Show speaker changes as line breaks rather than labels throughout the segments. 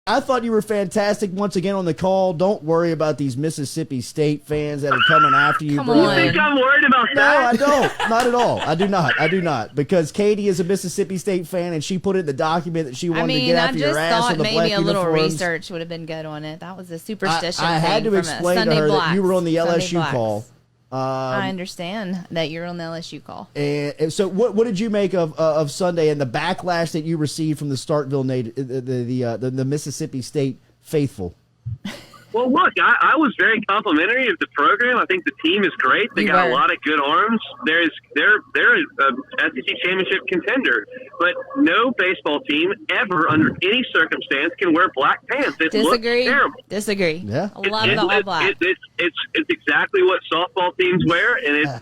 I thought you were fantastic once again on the call. Don't worry about these Mississippi State fans that are coming after you.
Come on. You think I'm worried about that?
No, I don't. Not at all. I do not. Because Katie is a Mississippi State fan, and she put it in the document that she wanted to get after your ass on the black uniforms.
I just thought maybe a little research would have been good on it. That was a superstition
I had to explain to her that you were on the LSU call.
I understand that you're on the LSU call.
And so, what did you make of Sunday and the backlash that you received from the Starkville the Mississippi State faithful?
Well, look, I was very complimentary of the program. I think the team is great. They got a lot of good arms. They're a SEC championship contender, but no baseball team ever, under any circumstance, can wear black pants. It looks terrible.
Disagree.
Yeah,
I love the all black.
It's exactly what softball teams wear, and it's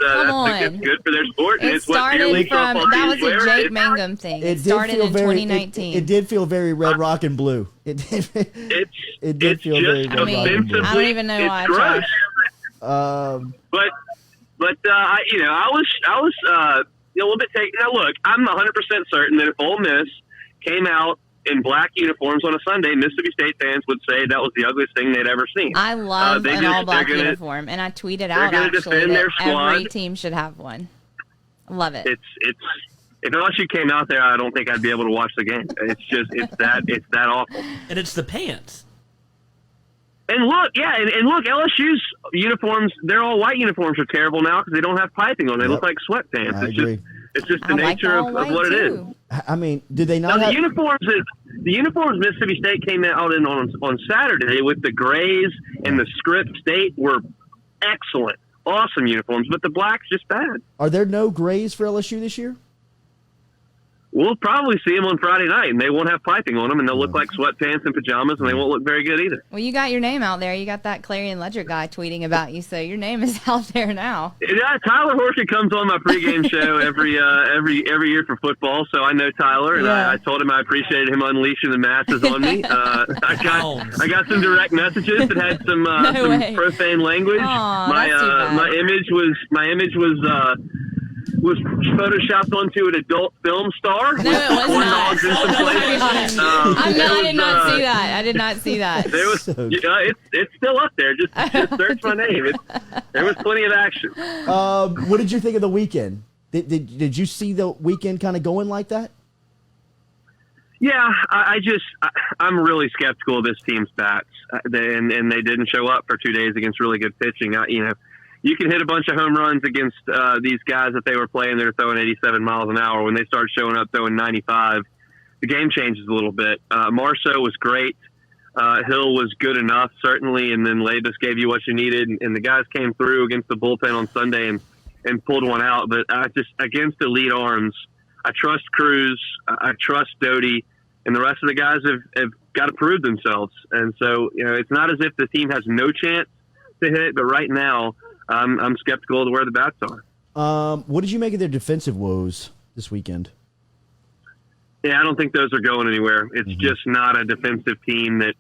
good for their sport. And it's what beer league softball teams
wear. That was a
wear.
Jake Mangum thing. It started in 2019.
It did feel very Red Rock and Blue. It did feel very Red Rock and Blue.
I don't even know why.
Gross. But I was a little bit taken. Now look, I'm 100% certain that if Ole Miss came out in black uniforms on a Sunday, Mississippi State fans would say that was the ugliest thing they'd ever seen.
I love an all-black uniform, and I tweeted out actually that every team should have one. I love it.
If LSU came out there, I don't think I'd be able to watch the game. It's that awful.
And it's the pants.
And look, LSU's uniforms, their all white uniforms are terrible now because they don't have piping on. They look like sweatpants. It's just the nature of what it is.
I mean, did they not
have... The uniforms Mississippi State came out in on Saturday with the grays and the script state were excellent. Awesome uniforms, but the black's just bad.
Are there no grays for LSU this year?
We'll probably see them on Friday night, and they won't have piping on them, and they'll look like sweatpants and pajamas, and they won't look very good either.
Well, you got your name out there. You got that Clarion Ledger guy tweeting about you, so your name is out there now.
Yeah, Tyler Horka comes on my pregame show every year for football, so I know Tyler, and I told him I appreciated him unleashing the masses on me. I got some direct messages that had some profane language.
Aww,
my image was photoshopped onto an adult film star.
No, it was not. I did not see that.
It's still up there. Just search my name. There was plenty of action.
What did you think of the weekend? Did you see the weekend kind of going like that?
Yeah, I'm really skeptical of this team's bats, and they didn't show up for 2 days against really good pitching. You can hit a bunch of home runs against these guys that they were playing. They're throwing 87 miles an hour. When they start showing up throwing 95, the game changes a little bit. Marceau was great. Hill was good enough, certainly, and then Labus gave you what you needed. And the guys came through against the bullpen on Sunday and pulled one out. But against elite arms, I trust Cruz, I trust Doty, and the rest of the guys have got to prove themselves. And so, it's not as if the team has no chance to hit, but right now, I'm skeptical of where the bats are.
What did you make of their defensive woes this weekend?
Yeah, I don't think those are going anywhere. It's just not a defensive team that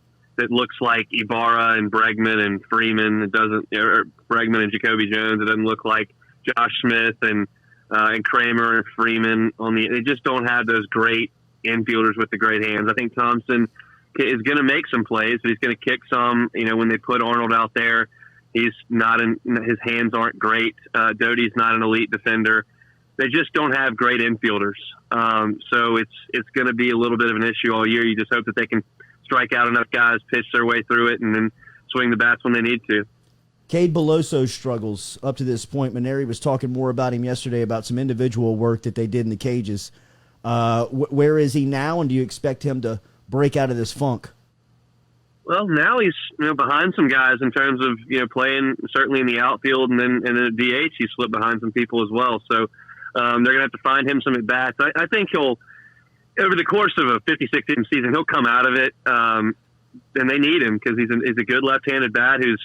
looks like Ibarra and Bregman and Freeman. It doesn't, or Bregman and Jacoby Jones. It doesn't look like Josh Smith and Kramer and Freeman they just don't have those great infielders with the great hands. I think Thompson is going to make some plays, but he's going to kick some. When they put Arnold out there, he's not his hands aren't great. Doty's not an elite defender. They just don't have great infielders. So it's going to be a little bit of an issue all year. You just hope that they can strike out enough guys, pitch their way through it, and then swing the bats when they need to.
Cade Beloso's struggles up to this point. Maneri was talking more about him yesterday about some individual work that they did in the cages. Where is he now, and do you expect him to break out of this funk?
Well, now he's behind some guys in terms of playing certainly in the outfield, and then at DH he slipped behind some people as well. So they're going to have to find him some at bats. I think he'll, over the course of a 56 inning season, he'll come out of it. And they need him because he's a good left-handed bat who's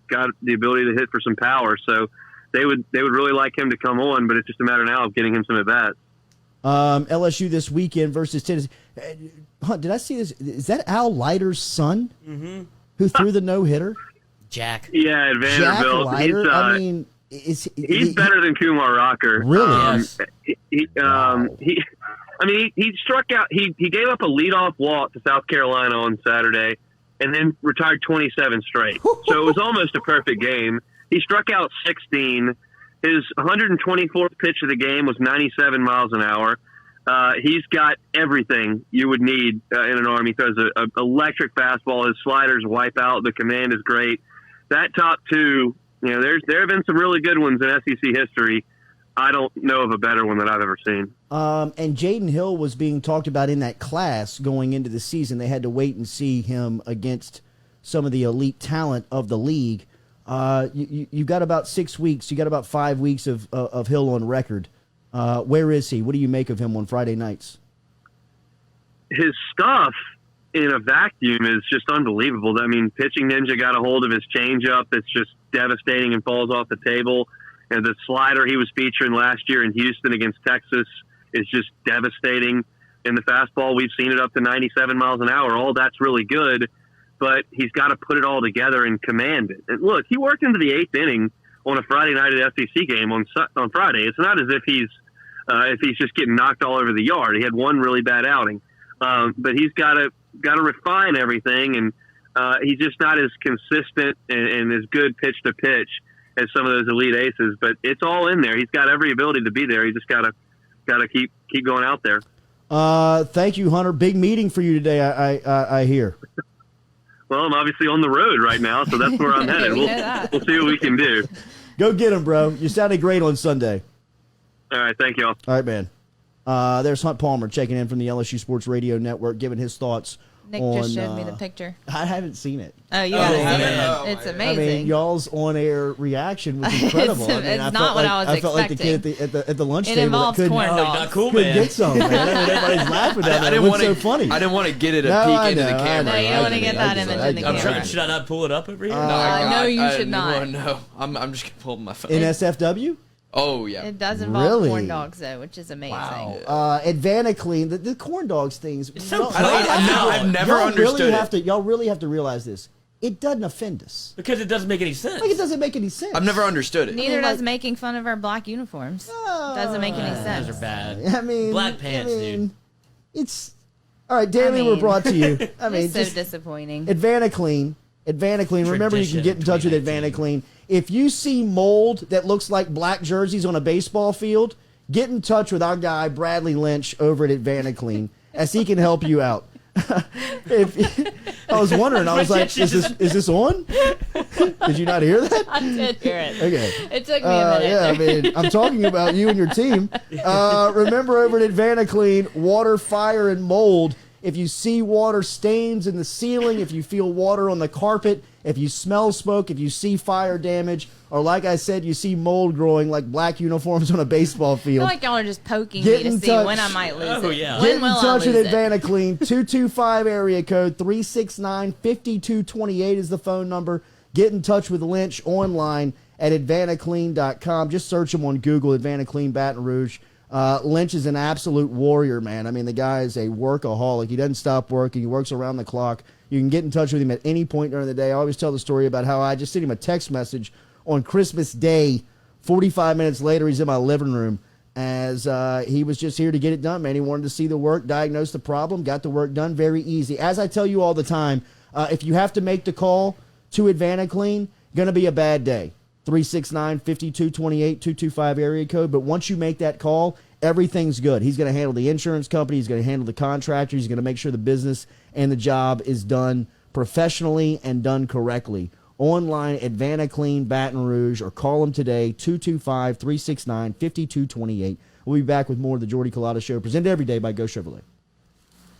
got the ability to hit for some power. So they would really like him to come on, but it's just a matter now of getting him some at bats.
LSU this weekend versus Tennessee. Hunt, did I see this? Is that Al Leiter's son who threw the no-hitter?
Jack.
Yeah, at Vanderbilt.
Jack Leiter?
He's better than Kumar Rocker.
Really?
Yes.
I mean, he struck out. He gave up a leadoff walk to South Carolina on Saturday, and then retired 27 straight. So it was almost a perfect game. He struck out 16. His 124th pitch of the game was 97 miles an hour. He's got everything you would need in an arm. He throws an electric fastball. His sliders wipe out. The command is great. That top two, there have been some really good ones in SEC history. I don't know of a better one that I've ever seen.
And Jaden Hill was being talked about in that class going into the season. They had to wait and see him against some of the elite talent of the league. You've got about 6 weeks. You got about 5 weeks of Hill on record. Where is he? What do you make of him on Friday nights?
His stuff in a vacuum is just unbelievable. I mean, Pitching Ninja got a hold of his changeup. It's just devastating and falls off the table. And the slider he was featuring last year in Houston against Texas is just devastating. And the fastball, we've seen it up to 97 miles an hour. All that's really good, but he's got to put it all together and command it. And look, he worked into the 8th inning on a Friday night at SEC game on Friday. It's not as if he's just getting knocked all over the yard. He had one really bad outing, but he's got to refine everything, and he's just not as consistent and as good pitch to pitch as some of those elite aces. But it's all in there. He's got every ability to be there. He just got to keep going out there.
Thank you, Hunter. Big meeting for you today, I hear.
Well, I'm obviously on the road right now, so that's where I'm headed. We'll see what we can do.
Go get him, bro. You sounded great on Sunday.
All right, thank you all.
All right, man. There's Hunt Palmer checking in from the LSU Sports Radio Network, giving his thoughts.
Nick just showed me the picture.
I haven't seen it.
Oh, you haven't seen it? It's amazing.
I mean, y'all's on-air reaction was incredible.
It's not what I was expecting.
I felt like the kid at the lunch table.
It involves corn dogs.
Cool,
couldn't get some, man. I mean, everybody's laughing at it. It looks so funny.
I didn't want to get it a peek into the camera.
No, you don't want to get that image in the camera.
Should I not pull it up over here?
No, you should not.
No, I'm just going to pull up my phone.
In SFW?
Oh, yeah.
It does involve corn dogs, though, which is amazing.
Wow. Advantically, the corn dogs things.
I've never understood
Y'all really have to realize this. It doesn't offend us.
Because it doesn't make any sense.
Like, it doesn't make any sense.
I've never understood it.
Neither does making fun of our black uniforms. Doesn't make any sense.
Those are bad.
I mean,
black pants, dude.
It's all right. Daily, we're brought to you. I mean,
it's so disappointing.
Advanticlean. Remember, you can get in touch with Advanticlean. If you see mold that looks like black jerseys on a baseball field, get in touch with our guy Bradley Lynch over at Advanticlean, as he can help you out. I was wondering, I was like, is this on? Did you not hear that?
I did hear it.
Okay.
It took me a minute.
Yeah, I mean, I'm talking about you and your team. Remember, over at Advanticlean, water, fire, and mold. If you see water stains in the ceiling, if you feel water on the carpet, if you smell smoke, if you see fire damage, or like I said, you see mold growing like black uniforms on a baseball
I
field.
feel like y'all are just poking me to see when I might lose it.
Yeah.
Get in touch with Advanticlean. 225 area code 369-5228 is the phone number. Get in touch with Lynch online at Advanticlean.com. Just search him on Google, Advanticlean Baton Rouge. Lynch is an absolute warrior, man. I mean, the guy is a workaholic. He doesn't stop working. He works around the clock. You can get in touch with him at any point during the day. I always tell the story about how I just sent him a text message on Christmas Day. 45 minutes later, he's in my living room as he was just here to get it done, man. He wanted to see the work, diagnose the problem, got the work done. Very easy. As I tell you all the time, if you have to make the call to Advanticlean, going to be a bad day. 369-5228, 225 area code. But once you make that call, everything's good. He's going to handle the insurance company. He's going to handle the contractor. He's going to make sure the business and the job is done professionally and done correctly. Online at Advanticlean Baton Rouge, or call him today, 225-369-5228. We'll be back with more of the Jordy Culotta Show, presented every day by Go Chevrolet.